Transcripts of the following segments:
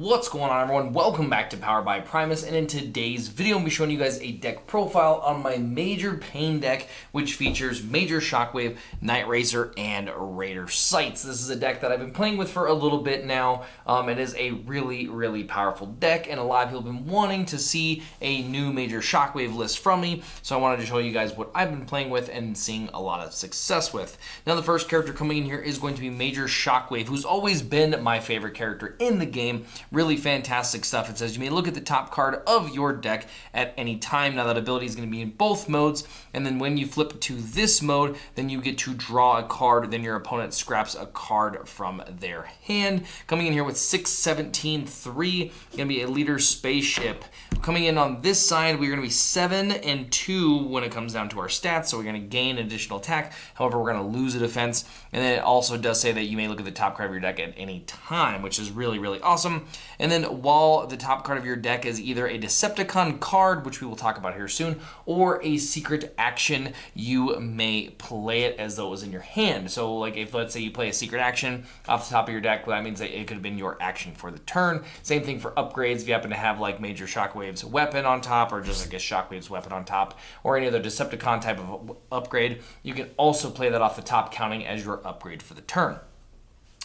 What's going on, everyone? Welcome back to Powered by Primus, and in today's video, I'm going to be showing you guys a deck profile on my Major Pain deck, which features Major Shockwave, Nightracer, and Raider Sights. This is a deck that I've been playing with for a little bit now. It is a really powerful deck, and a lot of people have been wanting to see a new Major Shockwave list from me, so I wanted to show you guys what I've been playing with and seeing a lot of success with. Now, the first character coming in here is going to be Major Shockwave, who's always been my favorite character in the game. Really fantastic stuff. It says you may look at the top card of your deck at any time. Now, that ability is going to be in both modes, and then when you flip to this mode, then you get to draw a card, then your opponent scraps a card from their hand. Coming in here with 6-17-3, going to be a leader spaceship. Coming in on this side, we're going to be 7-2 when it comes down to our stats, so we're going to gain additional attack. However, we're going to lose a defense, and then it also does say that you may look at the top card of your deck at any time, which is really awesome. And then while the top card of your deck is either a Decepticon card, which we will talk about here soon, or a secret action, you may play it as though it was in your hand. So like if, let's say, you play a secret action off the top of your deck, well, that means that it could have been your action for the turn. Same thing for upgrades. If you happen to have like Major Shockwave's weapon on top, or just I guess Shockwave's weapon on top, or any other Decepticon type of upgrade, you can also play that off the top, counting as your upgrade for the turn.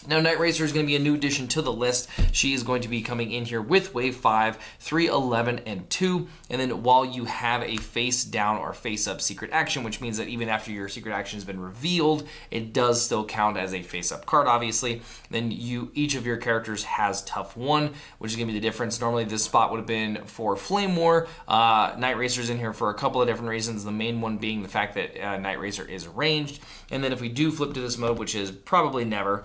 Now, Nightracer is going to be a new addition to the list. She is going to be coming in here with Wave 5, 3, 11, and 2. And then while you have a face down or face up secret action, which means that even after your secret action has been revealed, it does still count as a face up card, obviously. Then each of your characters has Tough 1, which is going to be the difference. Normally, this spot would have been for Flame War. Nightracer's in here for a couple of different reasons. The main one being the fact that Nightracer is ranged. And then if we do flip to this mode, which is probably never,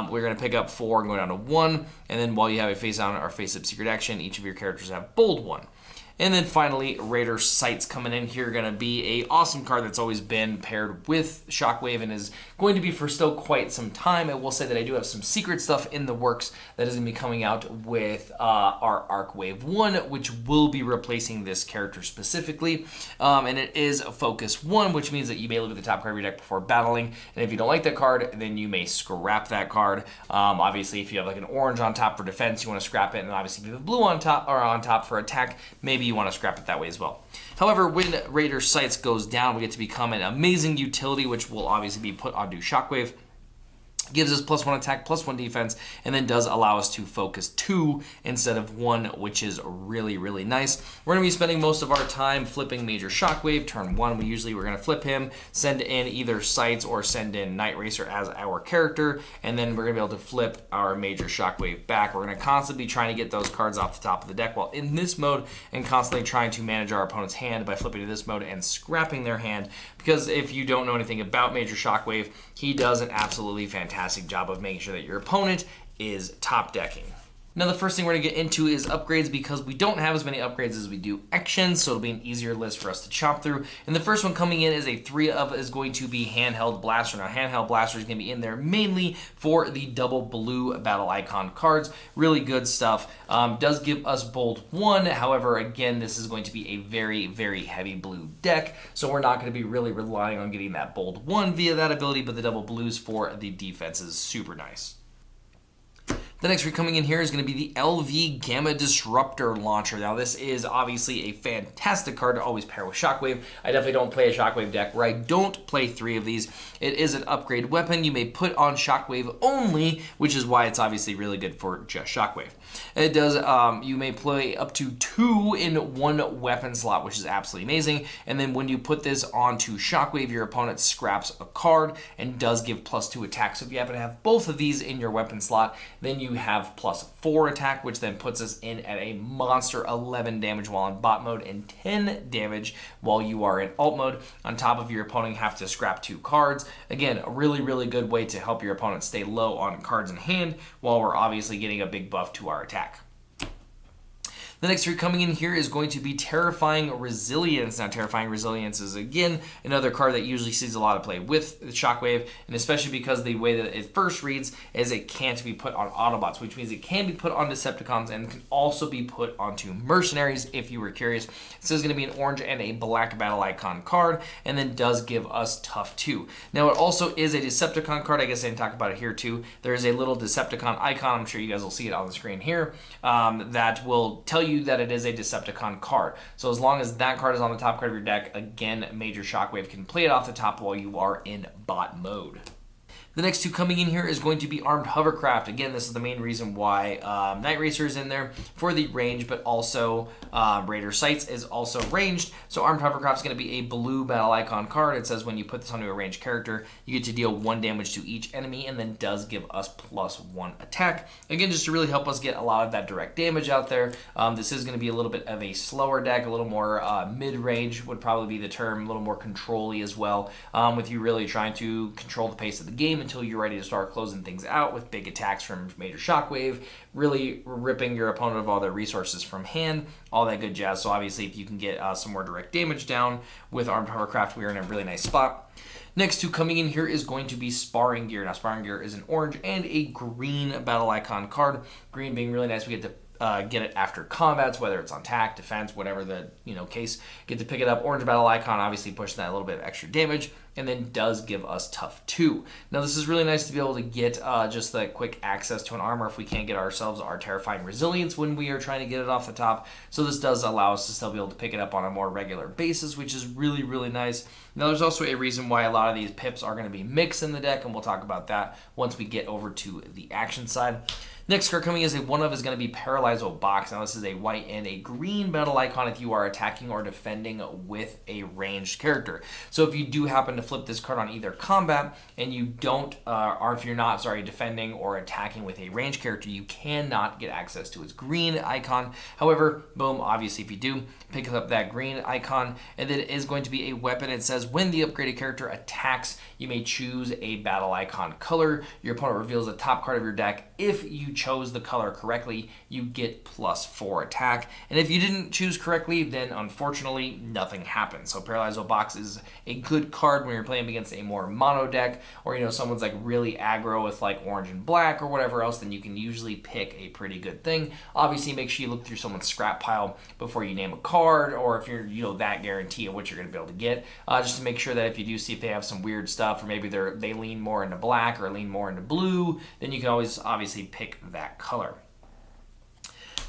we're going to pick up 4 and go down to 1, and then while you have a face down or face up secret action, each of your characters have bold 1. And then finally, Raider Sights coming in here, going to be a awesome card that's always been paired with Shockwave and is going to be for still quite some time. I will say that I do have some secret stuff in the works that is going to be coming out with our Arc Wave 1, which will be replacing this character specifically. And it is a Focus 1, which means that you may look at the top card of your deck before battling. And if you don't like that card, then you may scrap that card. Obviously, if you have like an orange on top for defense, you want to scrap it. And obviously, if you have blue on top or on top for attack, maybe you want to scrap it that way as well. However, when Raider Sights goes down, we get to become an amazing utility, which will obviously be put onto Shockwave. Gives us +1 attack, +1 defense, and then does allow us to focus 2 instead of 1, which is really nice. We're going to be spending most of our time flipping Major Shockwave. Turn 1, we're going to flip him, send in either Sights or send in Nightracer as our character, and then we're going to be able to flip our Major Shockwave back. We're going to constantly be trying to get those cards off the top of the deck while in this mode, and constantly trying to manage our opponent's hand by flipping to this mode and scrapping their hand, because if you don't know anything about Major Shockwave, he does an absolutely fantastic job of making sure that your opponent is top decking. Now, the first thing we're going to get into is upgrades, because we don't have as many upgrades as we do actions, so it'll be an easier list for us to chop through. And the first one coming in is a 3 of is going to be Handheld Blaster. Now, Handheld Blaster is going to be in there mainly for the double blue battle icon cards. Really good stuff. Does give us bold 1. However, again, this is going to be a very heavy blue deck, so we're not going to be really relying on getting that bold 1 via that ability, but the double blues for the defense is super nice. The next one coming in here is going to be the LV Gamma Disruptor Launcher. Now, this is obviously a fantastic card to always pair with Shockwave. I definitely don't play a Shockwave deck where I don't play 3 of these. It is an upgrade weapon you may put on Shockwave only, which is why it's obviously really good for just Shockwave. It does, you may play up to 2 in 1 weapon slot, which is absolutely amazing. And then when you put this onto Shockwave, your opponent scraps a card and does give +2 attack. So if you happen to have both of these in your weapon slot, then you have +4 attack, which then puts us in at a monster 11 damage while in bot mode and 10 damage while you are in alt mode. On top of your opponent have to scrap 2 cards. Again, a really good way to help your opponent stay low on cards in hand while we're obviously getting a big buff to our attack. The next three coming in here is going to be Terrifying Resilience. Now, Terrifying Resilience is, again, another card that usually sees a lot of play with the Shockwave, and especially because the way that it first reads is it can't be put on Autobots, which means it can be put on Decepticons and can also be put onto Mercenaries, if you were curious. So it's going to be an orange and a black battle icon card, and then does give us Tough 2. Now, it also is a Decepticon card. I guess I didn't talk about it here, too. There is a little Decepticon icon. I'm sure you guys will see it on the screen here. That will tell you that it is a Decepticon card. So as long as that card is on the top card of your deck, again, Major Shockwave can play it off the top while you are in bot mode. The next two coming in here is going to be Armed Hovercraft. Again, this is the main reason why Nightracer is in there for the range, but also Raider Sights is also ranged. So Armed Hovercraft is going to be a blue battle icon card. It says when you put this onto a ranged character, you get to deal 1 damage to each enemy, and then does give us +1 attack. Again, just to really help us get a lot of that direct damage out there. This is going to be a little bit of a slower deck, a little more mid-range would probably be the term, a little more control-y as well, with you really trying to control the pace of the game until you're ready to start closing things out with big attacks from Major Shockwave, really ripping your opponent of all their resources from hand, all that good jazz. So obviously, if you can get some more direct damage down with Armed Hovercraft, we are in a really nice spot. Next two coming in here is going to be Sparring Gear. Now, Sparring Gear is an orange and a green battle icon card. Green being really nice. We get to get it after combats, whether it's on attack, defense, whatever the case. Get to pick it up. Orange battle icon, obviously pushing that a little bit of extra damage, and then does give us Tough 2. Now, this is really nice to be able to get just the quick access to an armor if we can't get ourselves our Terrifying Resilience when we are trying to get it off the top. So this does allow us to still be able to pick it up on a more regular basis, which is really, really nice. Now, there's also a reason why a lot of these pips are going to be mixed in the deck, and we'll talk about that once we get over to the action side. Next card coming as a one-of is going to be Paralyze Box. Now, this is a white and a green battle icon if you are attacking or defending with a ranged character. So if you do happen to flip this card on either combat and you don't, or if you're not, defending or attacking with a ranged character, you cannot get access to its green icon. However, boom, obviously if you do, pick up that green icon, and then it is going to be a weapon. It says when the upgraded character attacks, you may choose a battle icon color. Your opponent reveals the top card of your deck. If you chose the color correctly, you get +4 attack. And if you didn't choose correctly, then unfortunately nothing happens. So Paralyze Box is a good card when you're playing against a more mono deck, or someone's like really aggro with like orange and black or whatever else, then you can usually pick a pretty good thing. Obviously, make sure you look through someone's scrap pile before you name a card, or if you're that guarantee of what you're going to be able to get, just to make sure that if you do see if they have some weird stuff, or maybe they lean more into black or lean more into blue, then you can always obviously pick that color.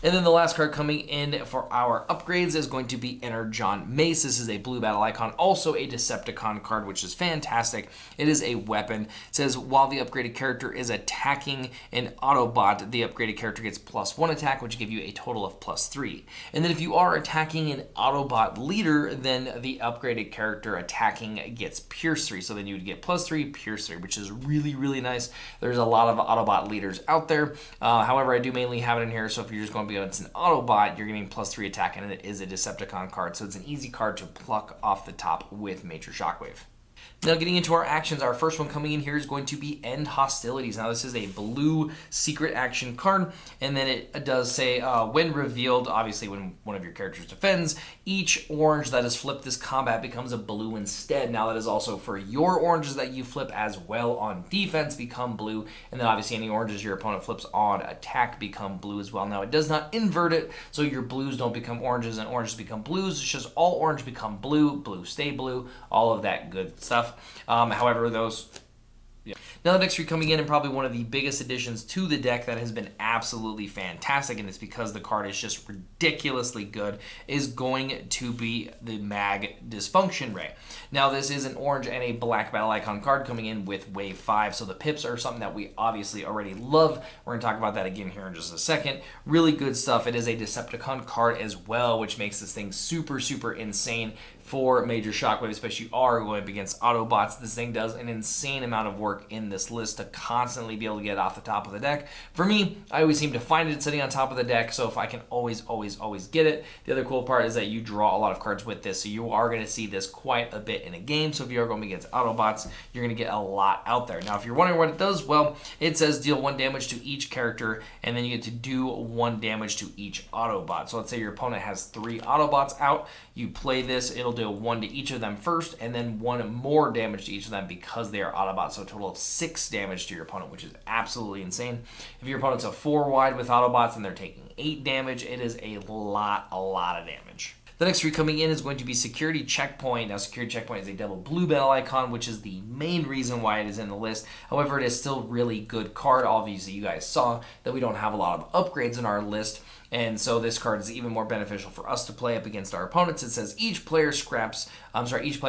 And then the last card coming in for our upgrades is going to be Energon Mace. This is a blue battle icon, also a Decepticon card, which is fantastic. It is a weapon. It says while the upgraded character is attacking an Autobot, the upgraded character gets +1 attack, which give you a total of +3. And then if you are attacking an Autobot leader, then the upgraded character attacking gets Pierce 3. So then you would get +3, Pierce 3, which is really, really nice. There's a lot of Autobot leaders out there. However, I do mainly have it in here, so if you're just going to it's an Autobot, you're getting +3 attack, and it is a Decepticon card, so it's an easy card to pluck off the top with Major Shockwave. Now, getting into our actions, our first one coming in here is going to be End Hostilities. Now, this is a blue secret action card, and then it does say, when revealed, obviously when one of your characters defends, each orange that is flipped this combat becomes a blue instead. Now, that is also for your oranges that you flip as well on defense become blue, and then obviously any oranges your opponent flips on attack become blue as well. Now, it does not invert it, so your blues don't become oranges and oranges become blues. It's just all orange become blue, blue stay blue, all of that good stuff. However, those... Yeah. Now, the next three coming in, and probably one of the biggest additions to the deck that has been absolutely fantastic, and it's because the card is just ridiculously good, is going to be the Mag Dysfunction Ray. Now, this is an orange and a black battle icon card coming in with Wave 5, so the pips are something that we obviously already love. We're going to talk about that again here in just a second. Really good stuff. It is a Decepticon card as well, which makes this thing super, super insane for Major Shockwave, especially if you are going up against Autobots. This thing does an insane amount of work work in this list to constantly be able to get it off the top of the deck. For me, I always seem to find it sitting on top of the deck, so if I can always get it. The other cool part is that you draw a lot of cards with this, so you are going to see this quite a bit in a game. So if you are going against Autobots, you're going to get a lot out there. Now, if you're wondering what it does, well, it says deal 1 damage to each character, and then you get to do 1 damage to each Autobot. So let's say your opponent has 3 Autobots out. You play this, it'll do 1 to each of them first, and then 1 more damage to each of them because they are Autobots. So a total of 6 damage to your opponent, which is absolutely insane. If your opponent's a 4 wide with Autobots and they're taking 8 damage, it is a lot of damage. The next 3 coming in is going to be Security Checkpoint. Now, Security Checkpoint is a double blue battle icon, which is the main reason why it is in the list. However, it is still really good card. Obviously, you guys saw that we don't have a lot of upgrades in our list, and so this card is even more beneficial for us to play up against our opponents. It says each player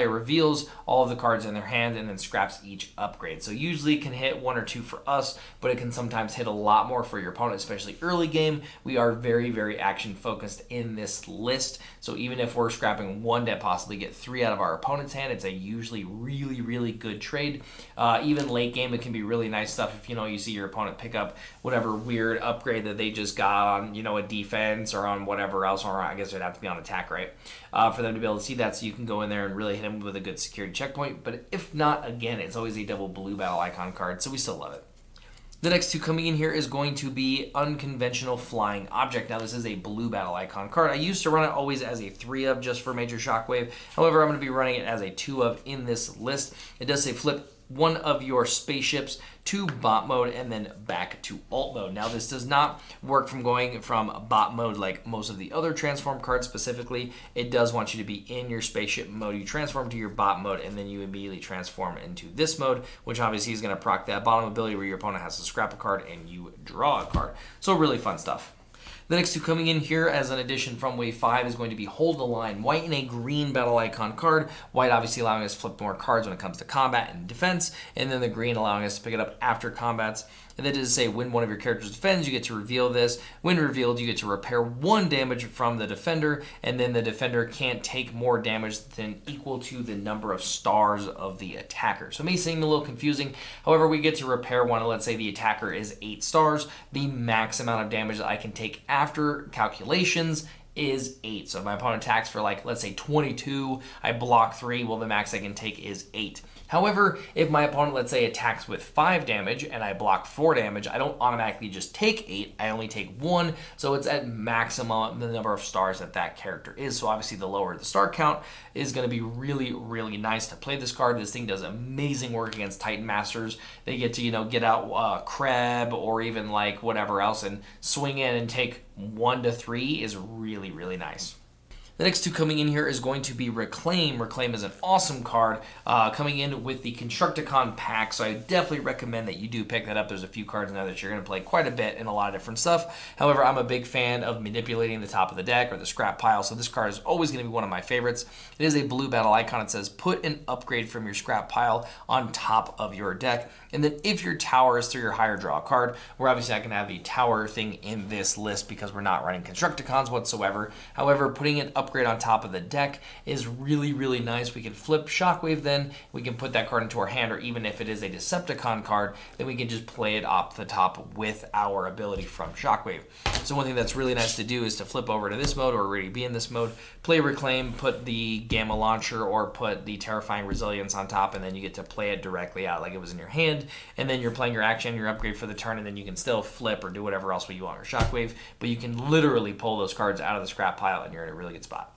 reveals all of the cards in their hand and then scraps each upgrade. So usually it can hit 1 or 2 for us, but it can sometimes hit a lot more for your opponent, especially early game. We are very action focused in this list. So even if we're scrapping 1 to possibly get 3 out of our opponent's hand, it's a usually really good trade. Even late game, it can be really nice stuff if you see your opponent pick up whatever weird upgrade that they just got on a defense or on whatever else, or I guess it'd have to be on attack, right? For them to be able to see that, so you can go in there and really hit them with a good security checkpoint. But if not, again, it's always a double blue battle icon card, so we still love it. The next 2 coming in here is going to be Unconventional Flying Object. Now, this is a blue battle icon card. I used to run it always as a 3 of just for Major Shockwave. However, I'm going to be running it as a 2 of in this list. It does say flip 1 of your spaceships to bot mode and then back to alt mode. Now, this does not work from going from bot mode like most of the other transform cards specifically. It does want you to be in your spaceship mode. You transform to your bot mode and then you immediately transform into this mode, which obviously is going to proc that bottom ability where your opponent has to scrap a card and you draw a card. So really fun stuff. The next 2 coming in here as an addition from Wave 5 is going to be Hold the Line. White and a green battle icon card. White obviously allowing us to flip more cards when it comes to combat and defense, and then the green allowing us to pick it up after combats. And then does say when one of your characters defends, you get to reveal this. When revealed, you get to repair 1 damage from the defender, and then the defender can't take more damage than equal to the number of stars of the attacker. So it may seem a little confusing. However, we get to repair 1. Let's say the attacker is 8 stars. The max amount of damage that I can take after calculations is 8. So if my opponent attacks for, like, let's say 22, I block 3, well, the max I can take is 8. However, if my opponent, let's say, attacks with 5 damage and I block 4 damage, I don't automatically just take 8, I only take 1, so it's at maximum the number of stars that that character is. So obviously the lower the star count is going to be really nice to play this card. This thing does amazing work against Titan Masters. They get to, get out Kreb or even like whatever else and swing in and take 1 to 3 is really nice. The next 2 coming in here is going to be Reclaim. Reclaim is an awesome card coming in with the Constructicon pack, so I definitely recommend that you do pick that up. There's a few cards in there that you're going to play quite a bit in a lot of different stuff. However, I'm a big fan of manipulating the top of the deck or the scrap pile, so this card is always going to be one of my favorites. It is a blue battle icon. It says put an upgrade from your scrap pile on top of your deck, and then if your tower is 3 or higher, draw a card. We're obviously not going to have the tower thing in this list because we're not running Constructicons whatsoever. However, putting an upgrade on top of the deck is really nice. We can flip Shockwave, then we can put that card into our hand, or even if it is a Decepticon card, then we can just play it off the top with our ability from Shockwave. So one thing that's really nice to do is to flip over to this mode or already be in this mode, play Reclaim, put the Gamma Launcher or put the Terrifying Resilience on top, and then you get to play it directly out like it was in your hand, and then you're playing your action, your upgrade for the turn, and then you can still flip or do whatever else you want or Shockwave, but you can literally pull those cards out of the scrap pile and you're in a really good spot.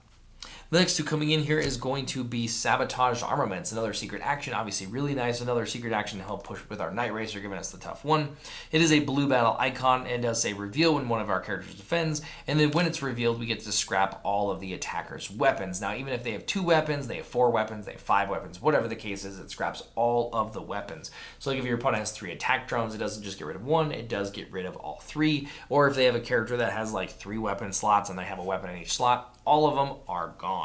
The next 2 coming in here is going to be Sabotage Armaments, another secret action, obviously really nice, another secret action to help push with our Nightracer, giving us the tough one. It is a blue battle icon and does say reveal when one of our characters defends, and then when it's revealed, we get to scrap all of the attacker's weapons. Now, even if they have 2 weapons, they have 4 weapons, they have 5 weapons, whatever the case is, it scraps all of the weapons. So like if your opponent has 3 attack drones, it doesn't just get rid of 1, it does get rid of all 3, or if they have a character that has like 3 weapon slots and they have a weapon in each slot, all of them are gone.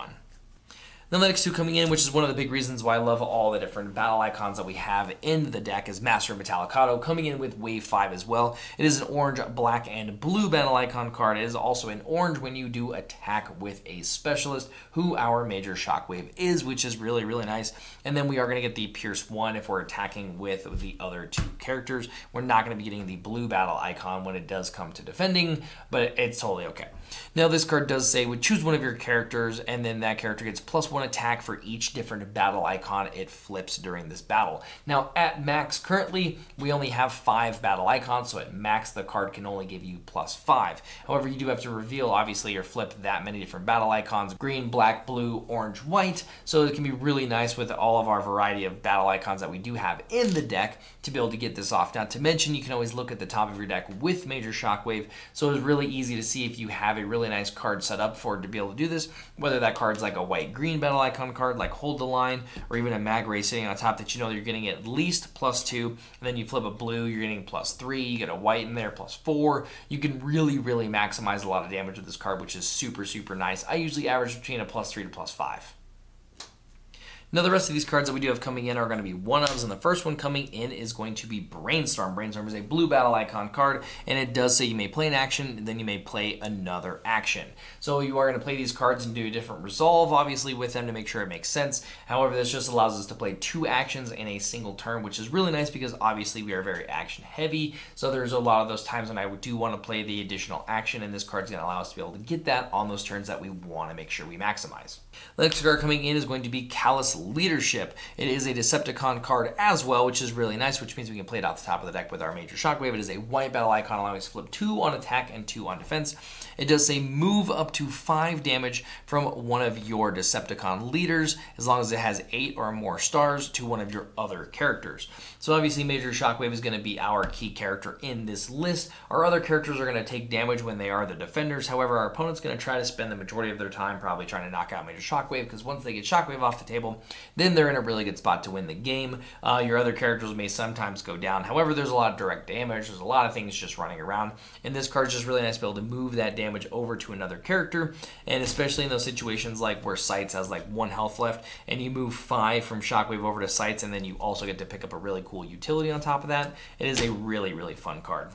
Then the next two coming in, which is one of the big reasons why I love all the different battle icons that we have in the deck, is Master of Metallicato, coming in with Wave 5 as well. It is an orange, black, and blue battle icon card. It is also an orange when you do attack with a specialist, who our Major Shockwave is, which is really, really nice. And then we are going to get the Pierce 1 if we're attacking with the other two characters. We're not going to be getting the blue battle icon when it does come to defending, but it's totally okay. Now, this card does say, would choose one of your characters, and then that character gets +1 attack for each different battle icon it flips during this battle. Now, at max, currently, we only have 5 battle icons, so at max, the card can only give you +5. However, you do have to reveal, obviously, or flip that many different battle icons, green, black, blue, orange, white, so it can be really nice with all of our variety of battle icons that we do have in the deck to be able to get this off. Not to mention, you can always look at the top of your deck with Major Shockwave, so it's really easy to see if you have a really nice card set up for it to be able to do this, whether that card's like a white-green battle icon card like Hold the Line, or even a mag ray sitting on top that you know you're getting at least +2, and then you flip a blue, you're getting +3, you get a white in there +4. You can really, really maximize a lot of damage with this card, which is super, super nice. I usually average between a +3 to +5. Now, the rest of these cards that we do have coming in are going to be one-ofs, and the first one coming in is going to be Brainstorm. Brainstorm is a blue battle icon card, and it does say you may play an action, and then you may play another action. So you are going to play these cards and do a different resolve, obviously, with them to make sure it makes sense. However, this just allows us to play 2 actions in a single turn, which is really nice because, obviously, we are very action-heavy. So there's a lot of those times when I do want to play the additional action, and this card's going to allow us to be able to get that on those turns that we want to make sure we maximize. The next card coming in is going to be Callous Leadership. It is a Decepticon card as well, which is really nice, which means we can play it off the top of the deck with our Major Shockwave. It is a white battle icon, allowing us to flip 2 on attack and 2 on defense. It does say move up to 5 damage from one of your Decepticon leaders, as long as it has 8 or more stars, to one of your other characters. So obviously Major Shockwave is going to be our key character in this list. Our other characters are going to take damage when they are the defenders. However, our opponent's going to try to spend the majority of their time probably trying to knock out Major Shockwave, because once they get Shockwave off the table, then they're in a really good spot to win the game. Your other characters may sometimes go down. However, there's a lot of direct damage. There's a lot of things just running around. And this card's just really nice to be able to move that damage over to another character. And especially in those situations like where Sights has like 1 health left, and you move 5 from Shockwave over to Sights, and then you also get to pick up a really cool utility on top of that. It is a really, really fun card.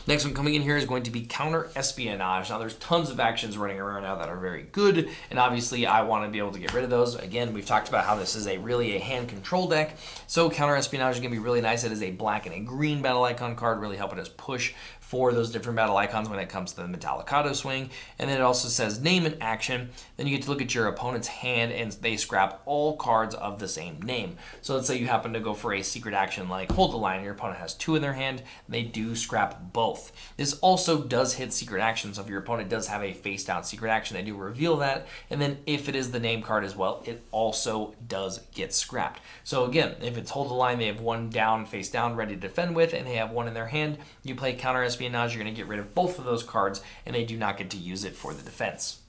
Next one coming in here is going to be Counter Espionage. Now, there's tons of actions running around now that are very good, and obviously I want to be able to get rid of those. Again, we've talked about how this is really a hand control deck, so Counter Espionage is going to be really nice. It is a black and a green battle icon card, really helping us push for those different battle icons when it comes to the Metallicato swing. And then it also says name an action. Then you get to look at your opponent's hand, and they scrap all cards of the same name. So let's say you happen to go for a secret action like Hold the Line, and your opponent has 2 in their hand. They do scrap both. This also does hit secret actions. So if your opponent does have a face down secret action, they do reveal that. And then if it is the name card as well, it also does get scrapped. So again, if it's Hold the Line, they have 1 down, face down, ready to defend with, and they have 1 in their hand. You play Counter Espionage, you're going to get rid of both of those cards, and they do not get to use it for the defense.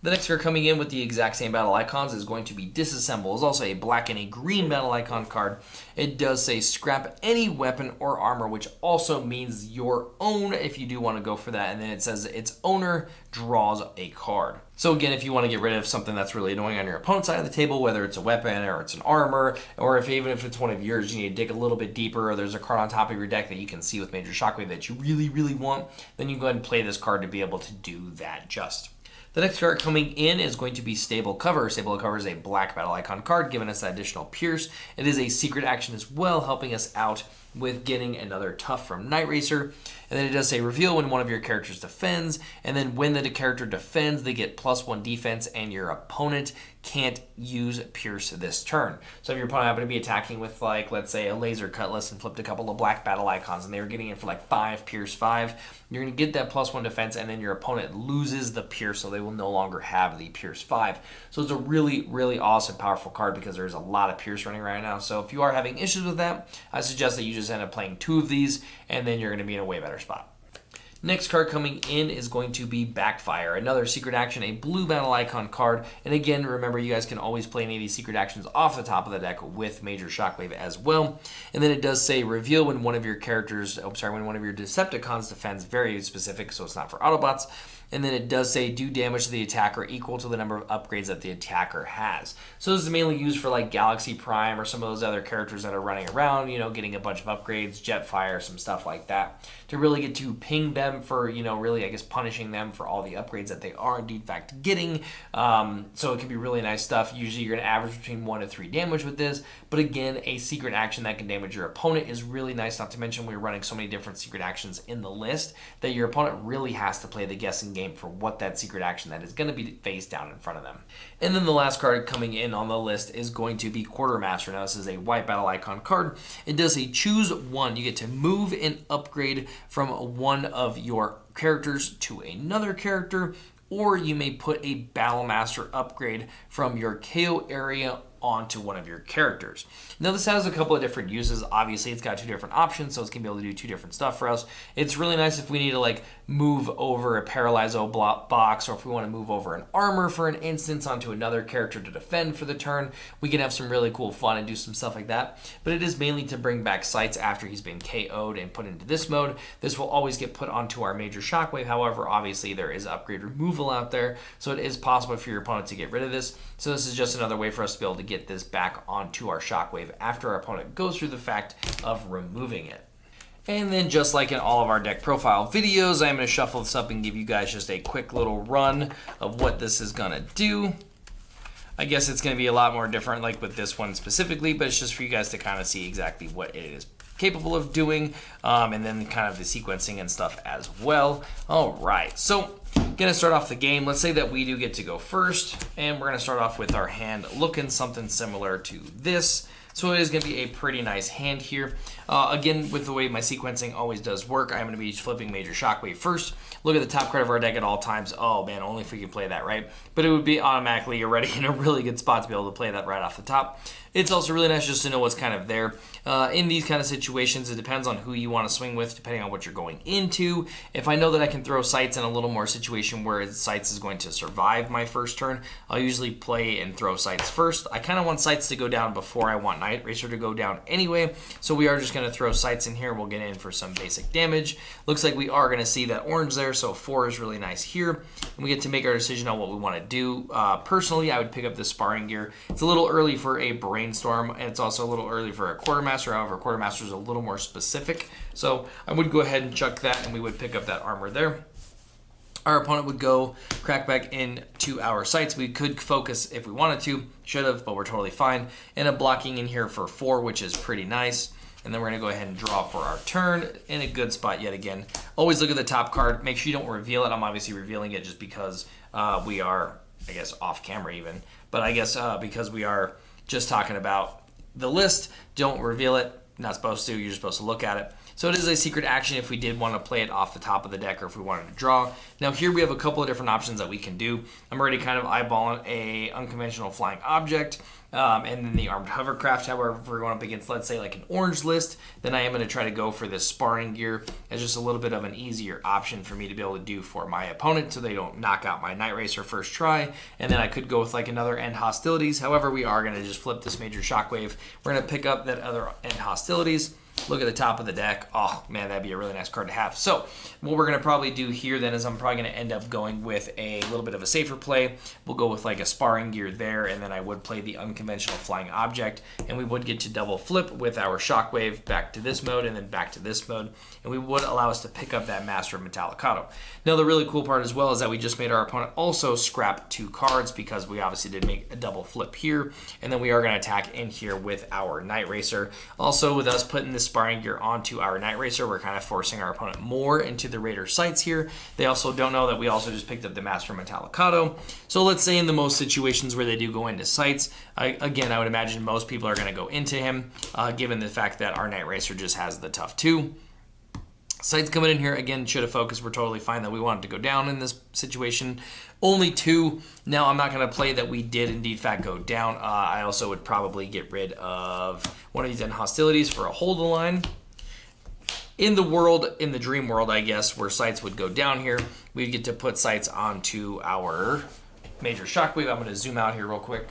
The next card coming in with the exact same battle icons is going to be Disassemble. It's also a black and a green battle icon card. It does say scrap any weapon or armor, which also means your own if you do want to go for that. And then it says its owner draws a card. So again, if you want to get rid of something that's really annoying on your opponent's side of the table, whether it's a weapon or it's an armor, or even if it's one of yours, you need to dig a little bit deeper, or there's a card on top of your deck that you can see with Major Shockwave that you really, really want, then you go ahead and play this card to be able to do that just. The next card coming in is going to be Stable Cover. Stable Cover is a black battle icon card, giving us that additional Pierce. It is a secret action as well, helping us out with getting another Tough from Nightracer. And then it does say reveal when one of your characters defends, and then when the character defends, they get +1 defense, and your opponent can't use Pierce this turn. So if your opponent happened to be attacking with, like, let's say a laser cutlass and flipped a couple of black battle icons, and they were getting it for like 5 Pierce 5, you're going to get that +1 defense, and then your opponent loses the Pierce, so they will no longer have the Pierce 5. So it's a really, really awesome, powerful card because there's a lot of Pierce running right now. So if you are having issues with that, I suggest that you just end up playing 2 of these, and then you're going to be in a way better spot. Next card coming in is going to be Backfire, another secret action, a blue battle icon card. And again, remember, you guys can always play any of these secret actions off the top of the deck with Major Shockwave as well. And then it does say reveal when one of your characters, when one of your Decepticons defends, very specific, so it's not for Autobots. And then it does say do damage to the attacker equal to the number of upgrades that the attacker has. So this is mainly used for like Galaxy Prime or some of those other characters that are running around, you know, getting a bunch of upgrades, Jetfire, some stuff like that, to really get to ping them for, you know, really, I guess, punishing them for all the upgrades that they are indeed fact getting. So it can be really nice stuff. Usually you're going to average between 1 to 3 damage with this, but again, a secret action that can damage your opponent is really nice. Not to mention we're running so many different secret actions in the list that your opponent really has to play the guessing game for what that secret action that is going to be face down in front of them. And then the last card coming in on the list is going to be Quartermaster. Now this is a white battle icon card. It does say choose one. You get to move and upgrade from one of your characters to another character, or you may put a Battlemaster upgrade from your KO area onto one of your characters. Now this has a couple of different uses. Obviously it's got 2 different options, so it's going to be able to do 2 different stuff for us. It's really nice if we need to like move over a Paralyzo box, or if we want to move over an armor for an instance onto another character to defend for the turn. We can have some really cool fun and do some stuff like that. But it is mainly to bring back Sights after he's been KO'd and put into this mode. This will always get put onto our Major Shockwave. However, obviously there is upgrade removal out there, so it is possible for your opponent to get rid of this. So this is just another way for us to be able to get this back onto our Shockwave after our opponent goes through the fact of removing it. And then just like in all of our deck profile videos, I'm going to shuffle this up and give you guys just a quick little run of what this is going to do. I guess it's going to be a lot more different like with this one specifically, but it's just for you guys to kind of see exactly what it is capable of doing, and then kind of the sequencing and stuff as well. All right, so gonna start off the game. Let's say that we do get to go first, and we're gonna start off with our hand looking something similar to this. So it is going to be a pretty nice hand here. Again, with the way my sequencing always does work, I'm going to be flipping Major Shockwave first. Look at the top card of our deck at all times. Oh man, only if we could play that, right? But it would be automatically already in a really good spot to be able to play that right off the top. It's also really nice just to know what's kind of there. In these kind of situations, it depends on who you want to swing with, depending on what you're going into. If I know that I can throw Sights in a little more situation where Sights is going to survive my first turn, I'll usually play and throw Sights first. I kind of want Sights to go down before I want Nightracer to go down anyway, so we are just going to throw Sights in here. We'll get in for some basic damage. Looks like we are going to see that orange there, so 4 is really nice here. And we get to make our decision on what we want to do. Personally, I would pick up this Sparring Gear. It's a little early for a Brainstorm, and it's also a little early for a Quartermaster. However, Quartermaster is a little more specific, so I would go ahead and chuck that, and we would pick up that armor there. Our opponent would go crack back into our Sights. We could focus if we wanted to, should have, but we're totally fine. And a blocking in here for 4, which is pretty nice. And then we're gonna go ahead and draw for our turn in a good spot yet again. Always look at the top card. Make sure you don't reveal it. I'm obviously revealing it just because we are, I guess, off camera even. But I guess because we are just talking about the list, don't reveal it. Not supposed to, you're just supposed to look at it. So it is a secret action if we did want to play it off the top of the deck, or if we wanted to draw. Now here we have a couple of different options that we can do. I'm already kind of eyeballing a unconventional flying object, and then the armed hovercraft. However, if we're going up against, let's say, like an orange list, then I am going to try to go for this Sparring Gear as just a little bit of an easier option for me to be able to do for my opponent, so they don't knock out my Nightracer first try. And then I could go with like another End Hostilities. However, we are going to just flip this Major Shockwave. We're going to pick up that other End Hostilities. Look at the top of the deck. Oh man, that'd be a really nice card to have. So what we're gonna probably do here then is I'm probably gonna end up going with a little bit of a safer play. We'll go with like a Sparring Gear there, and then I would play the unconventional flying object, and we would get to double flip with our Shockwave back to this mode and then back to this mode, and we would allow us to pick up that Master of Metallicato. Now the really cool part as well is that we just made our opponent also scrap 2 cards, because we obviously did make a double flip here, and then we are gonna attack in here with our Nightracer. Also, with us putting this Sparring Gear onto our Nightracer, we're kind of forcing our opponent more into the Raider Sights here. They also don't know that we also just picked up the Master Metallicato. So let's say in the most situations where they do go into Sights, again, I would imagine most people are going to go into him, given the fact that our Nightracer just has the tough 2. Sights coming in here, again, should have focused. We're totally fine that we wanted to go down in this situation. Only 2. Now, I'm not going to play that we did indeed fact go down. I also would probably get rid of one of these End Hostilities for a hold the line. In the world, in the dream world, I guess, where Sights would go down here, we get to put Sights onto our Major Shockwave. I'm going to zoom out here real quick.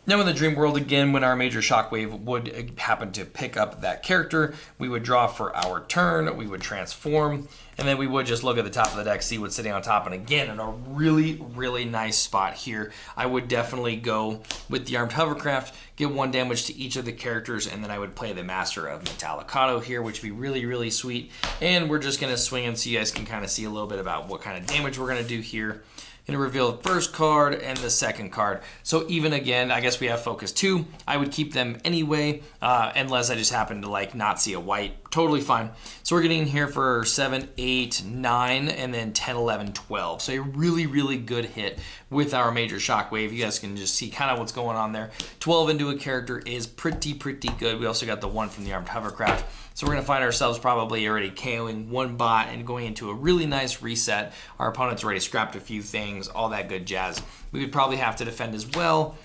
Now in the dream world, again, when our Major Shockwave would happen to pick up that character, we would draw for our turn, we would transform, and then we would just look at the top of the deck, see what's sitting on top. And again, in a really, really nice spot here, I would definitely go with the Armed Hovercraft, get 1 damage to each of the characters, and then I would play the Master of Metallicato here, which would be really, really sweet. And we're just going to swing in so you guys can kind of see a little bit about what kind of damage we're going to do here. Going to reveal the first card and the second card. So even again, I guess we have focus 2. I would keep them anyway, unless I just happen to like not see a white. Totally fine. So we're getting in here for 7, 8, 9, and then 10, 11, 12. So a really, really good hit with our Major Shockwave. You guys can just see kind of what's going on there. 12 into a character is pretty good. We also got the 1 from the Armed Hovercraft. So we're going to find ourselves probably already KOing 1 bot and going into a really nice reset. Our opponent's already scrapped a few things, all that good jazz. We would probably have to defend as well.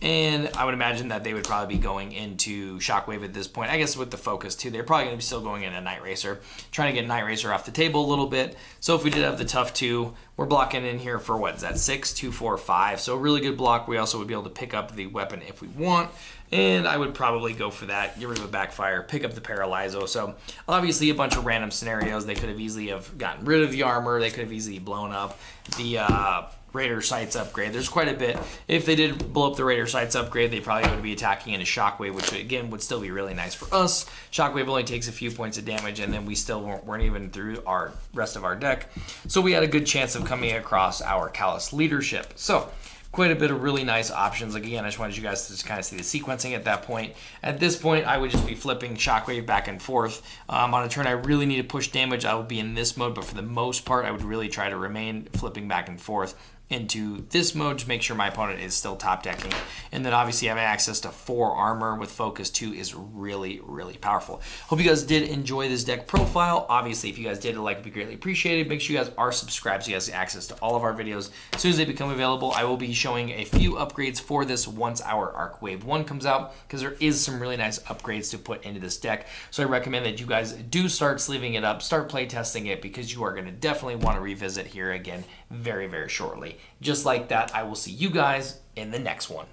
And I would imagine that they would probably be going into Shockwave at this point. I guess with the focus too, they're probably going to be still going into Nightracer, trying to get Nightracer off the table a little bit. So if we did have the tough 2, we're blocking in here for what is that, 6, 2, 4, 5. So a really good block. We also would be able to pick up the weapon if we want. And I would probably go for that, get rid of a backfire, pick up the Paralyzo. So obviously a bunch of random scenarios. They could have easily have gotten rid of the armor. They could have easily blown up the Raider Sights upgrade. There's quite a bit. If they did blow up the Raider Sights upgrade, they probably would be attacking into Shockwave, which again would still be really nice for us. Shockwave only takes a few points of damage, and then we still weren't even through our rest of our deck. So we had a good chance of coming across our Callous Leadership. So quite a bit of really nice options. Like again, I just wanted you guys to just kind of see the sequencing at that point. At this point, I would just be flipping Shockwave back and forth. On a turn I really need to push damage, I would be in this mode, but for the most part, I would really try to remain flipping back and forth into this mode to make sure my opponent is still top decking. And then obviously having access to 4 armor with focus 2 is really, really powerful. Hope you guys did enjoy this deck profile. Obviously, if you guys did, a like would be greatly appreciated. Make sure you guys are subscribed so you guys get access to all of our videos. As soon as they become available, I will be showing a few upgrades for this once our Arc Wave 1 comes out, because there is some really nice upgrades to put into this deck. So I recommend that you guys do start sleeving it up, start play testing it, because you are going to definitely want to revisit here again very, very shortly. Just like that, I will see you guys in the next one.